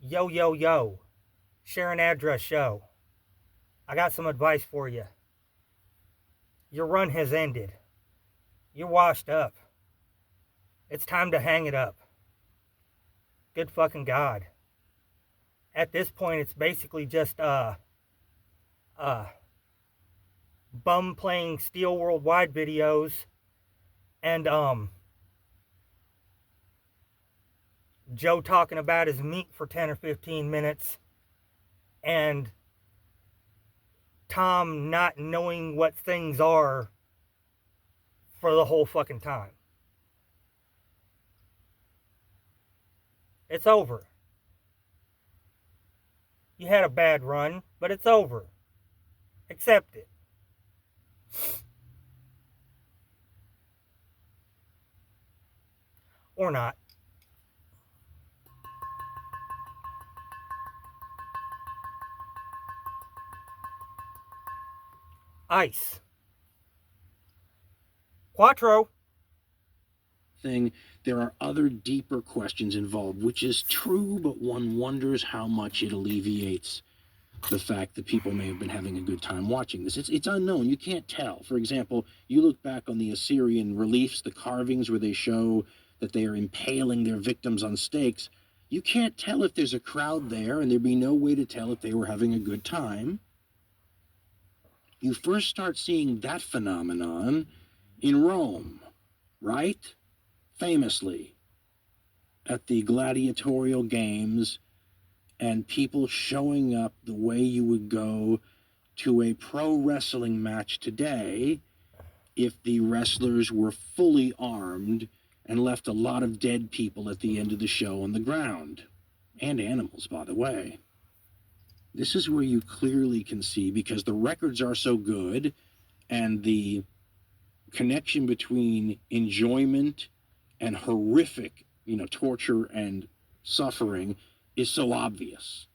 Yo, yo, yo. Share an address show. I got some advice for you. Your run has ended. You're washed up. It's time to hang it up. Good fucking God. At this point, it's basically just, uh, bum playing Steel Worldwide videos and, Joe talking about his meat for 10 or 15 minutes and Tom not knowing what things are for the whole fucking time. It's over. You had a bad run, but it's over. Accept it. Or not. Ice. Quatro. Thing, there are other deeper questions involved, which is true, but one wonders how much it alleviates the fact that people may have been having a good time watching this. It's unknown. You can't tell. For example, you look back on the Assyrian reliefs, the carvings where they show that they are impaling their victims on stakes. You can't tell if there's a crowd there, and there'd be no way to tell if they were having a good time. You first start seeing that phenomenon in Rome, right? Famously, at the gladiatorial games, and people showing up the way you would go to a pro wrestling match today if the wrestlers were fully armed and left a lot of dead people at the end of the show on the ground. And animals, by the way. This is where you clearly can see, because the records are so good and the connection between enjoyment and horrific, torture and suffering is so obvious.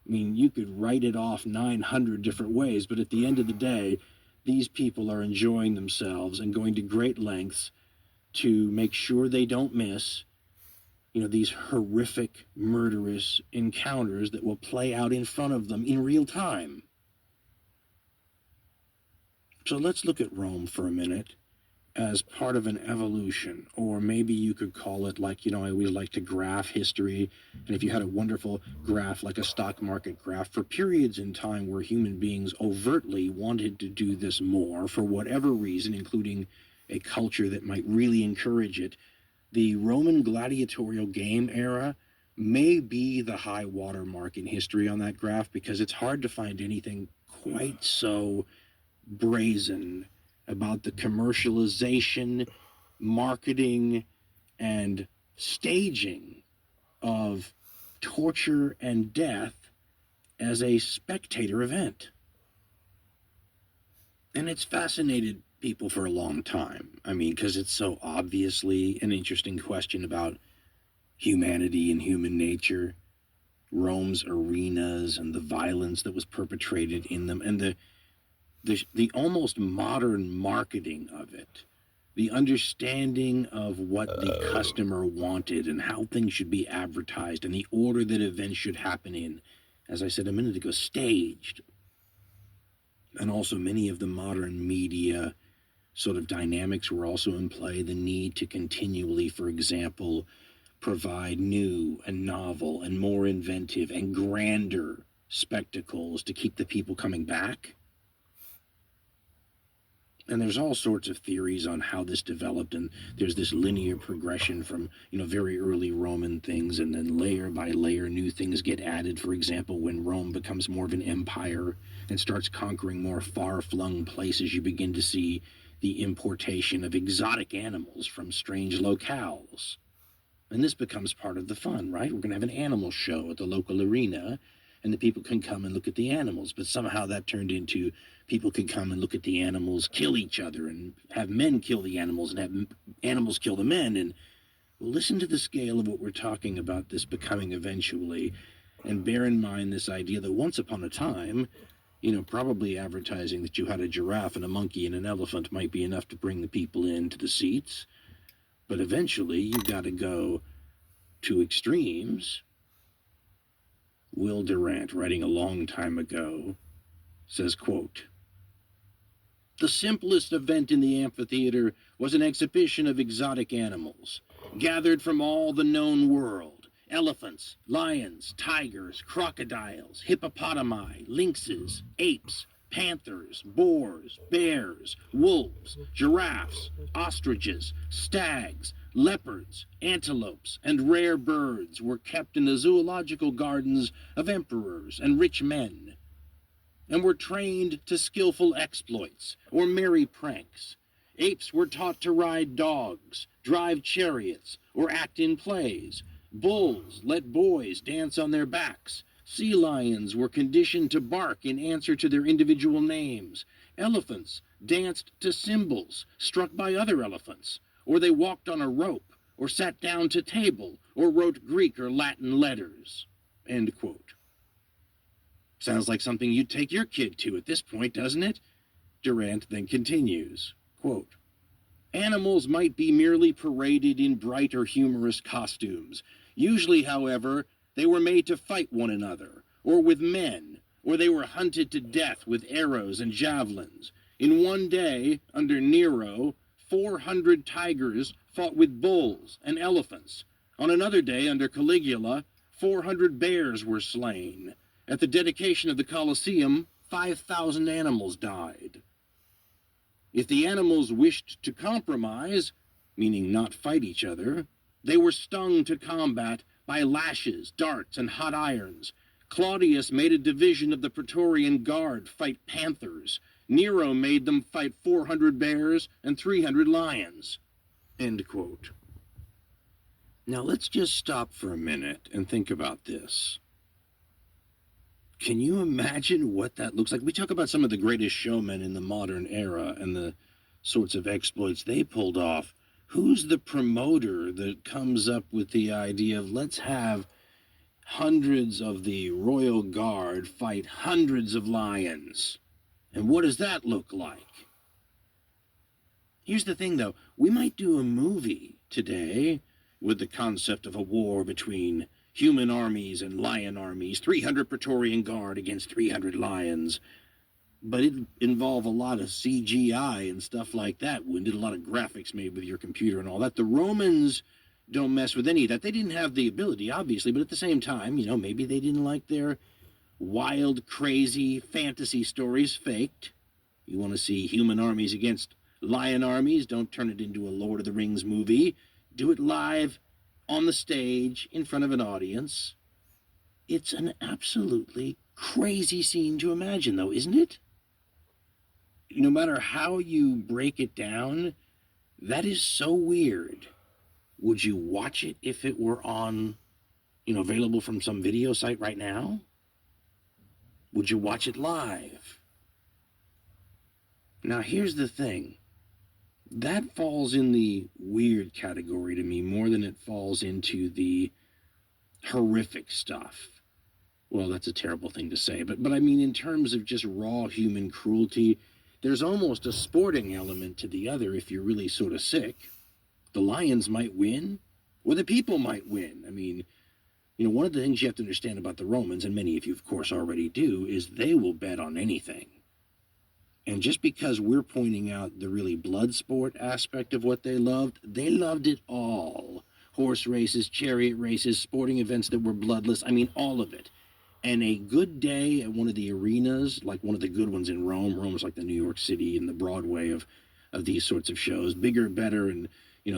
I mean, you could write it off 900 different ways, but at the end of the day, these people are enjoying themselves and going to great lengths to make sure they don't miss, these horrific, murderous encounters that will play out in front of them in real time. So let's look at Rome for a minute as part of an evolution, or maybe you could call it, like, I always like to graph history, and if you had a wonderful graph, like a stock market graph, for periods in time where human beings overtly wanted to do this more for whatever reason, including a culture that might really encourage it, the Roman gladiatorial game era may be the high water mark in history on that graph, because it's hard to find anything quite so brazen about the commercialization, marketing, and staging of torture and death as a spectator event. And it's fascinated people for a long time. I mean, because it's so obviously an interesting question about humanity and human nature, Rome's arenas and the violence that was perpetrated in them, and the almost modern marketing of it, the understanding of what the customer wanted and how things should be advertised and the order that events should happen in, as I said a minute ago, staged. And also many of the modern media sort of dynamics were also in play. The need to continually, for example, provide new and novel and more inventive and grander spectacles to keep the people coming back. And there's all sorts of theories on how this developed, and there's this linear progression from, very early Roman things, and then layer by layer new things get added. For example, when Rome becomes more of an empire and starts conquering more far-flung places, you begin to see the importation of exotic animals from strange locales. And this becomes part of the fun, right? We're going to have an animal show at the local arena, and the people can come and look at the animals. But somehow that turned into people could come and look at the animals kill each other, and have men kill the animals, and have animals kill the men. And listen to the scale of what we're talking about this becoming eventually, and bear in mind this idea that once upon a time, probably advertising that you had a giraffe and a monkey and an elephant might be enough to bring the people into the seats. But eventually you got to go to extremes. Will Durant, writing a long time ago, says, quote, "The simplest event in the amphitheater was an exhibition of exotic animals, gathered from all the known world: elephants, lions, tigers, crocodiles, hippopotami, lynxes, apes, panthers, boars, bears, wolves, giraffes, ostriches, stags, leopards, antelopes, and rare birds were kept in the zoological gardens of emperors and rich men, and were trained to skillful exploits or merry pranks. Apes were taught to ride dogs, drive chariots, or act in plays. Bulls let boys dance on their backs. Sea lions were conditioned to bark in answer to their individual names. Elephants danced to cymbals struck by other elephants, or they walked on a rope, or sat down to table, or wrote Greek or Latin letters." End quote. Sounds like something you'd take your kid to at this point, doesn't it? Durant then continues, quote, "Animals might be merely paraded in bright or humorous costumes. Usually, however, they were made to fight one another, or with men, or they were hunted to death with arrows and javelins. In one day, under Nero, 400 tigers fought with bulls and elephants. On another day, under Caligula, 400 bears were slain. At the dedication of the Colosseum, 5,000 animals died. If the animals wished to compromise, meaning not fight each other, they were stung to combat by lashes, darts, and hot irons. Claudius made a division of the Praetorian Guard fight panthers. Nero made them fight 400 bears and 300 lions." End quote. Now let's just stop for a minute and think about this. Can you imagine what that looks like? We talk about some of the greatest showmen in the modern era and the sorts of exploits they pulled off. Who's the promoter that comes up with the idea of let's have hundreds of the Royal Guard fight hundreds of lions? And what does that look like? Here's the thing, though. We might do a movie today with the concept of a war between human armies and lion armies, 300 Praetorian Guard against 300 lions. But it involve a lot of CGI and stuff like that. We did a lot of graphics made with your computer and all that. The Romans don't mess with any of that. They didn't have the ability, obviously, but at the same time, maybe they didn't like their wild, crazy fantasy stories faked. You want to see human armies against lion armies? Don't turn it into a Lord of the Rings movie. Do it live on the stage in front of an audience. It's an absolutely crazy scene to imagine, though, isn't it? No matter how you break it down, that is so weird. Would you watch it if it were on, available from some video site right now? Would you watch it live? Now, here's the thing. That falls in the weird category to me more than it falls into the horrific stuff. Well, that's a terrible thing to say, but I mean, in terms of just raw human cruelty, there's almost a sporting element to the other if you're really sort of sick. The lions might win, or the people might win. I mean, one of the things you have to understand about the Romans, and many of you, of course, already do, is they will bet on anything. And just because we're pointing out the really blood sport aspect of what they loved it all. Horse races, chariot races, sporting events that were bloodless. I mean, all of it. And a good day at one of the arenas, like one of the good ones in Rome. Rome is like the New York City and the Broadway of these sorts of shows. Bigger, better, and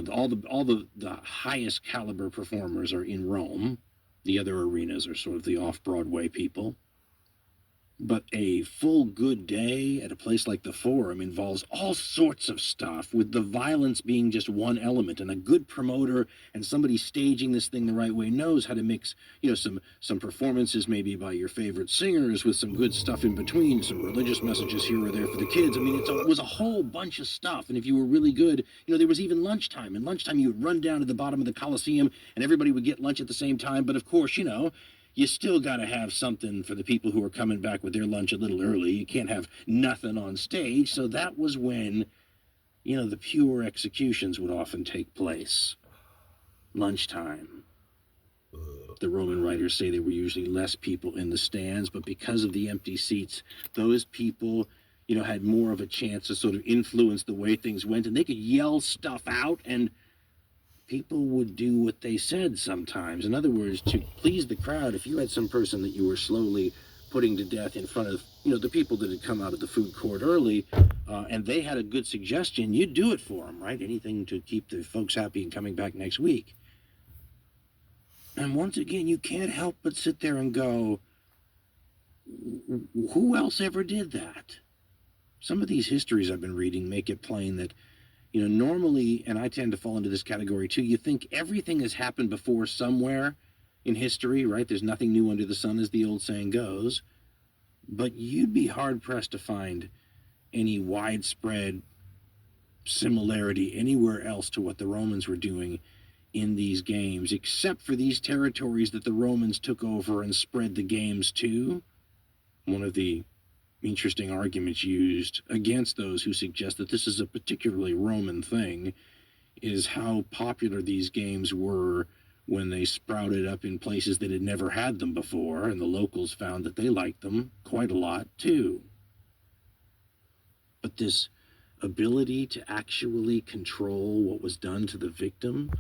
all the highest caliber performers are in Rome. The other arenas are sort of the off-Broadway people. But a full good day at a place like the Forum involves all sorts of stuff, with the violence being just one element. And a good promoter and somebody staging this thing the right way knows how to mix, some performances maybe by your favorite singers with some good stuff in between, some religious messages here or there for the kids. I mean, it was a whole bunch of stuff. And if you were really good, there was even lunchtime. And lunchtime, you would run down to the bottom of the Colosseum and everybody would get lunch at the same time. But of course, you still got to have something for the people who are coming back with their lunch a little early. You can't have nothing on stage. So that was when, the pure executions would often take place. Lunchtime. the Roman writers say there were usually less people in the stands, but because of the empty seats, those people, had more of a chance to sort of influence the way things went, and they could yell stuff out, and people would do what they said sometimes. In other words, to please the crowd, if you had some person that you were slowly putting to death in front of, the people that had come out of the food court early, and they had a good suggestion, you'd do it for them, right? Anything to keep the folks happy and coming back next week. And once again, you can't help but sit there and go, who else ever did that? Some of these histories I've been reading make it plain that, normally, and I tend to fall into this category too, you think everything has happened before somewhere in history, right? There's nothing new under the sun, as the old saying goes. But you'd be hard-pressed to find any widespread similarity anywhere else to what the Romans were doing in these games, except for these territories that the Romans took over and spread the games to. One of the interesting arguments used against those who suggest that this is a particularly Roman thing is how popular these games were when they sprouted up in places that had never had them before, and the locals found that they liked them quite a lot too. But this ability to actually control what was done to the victim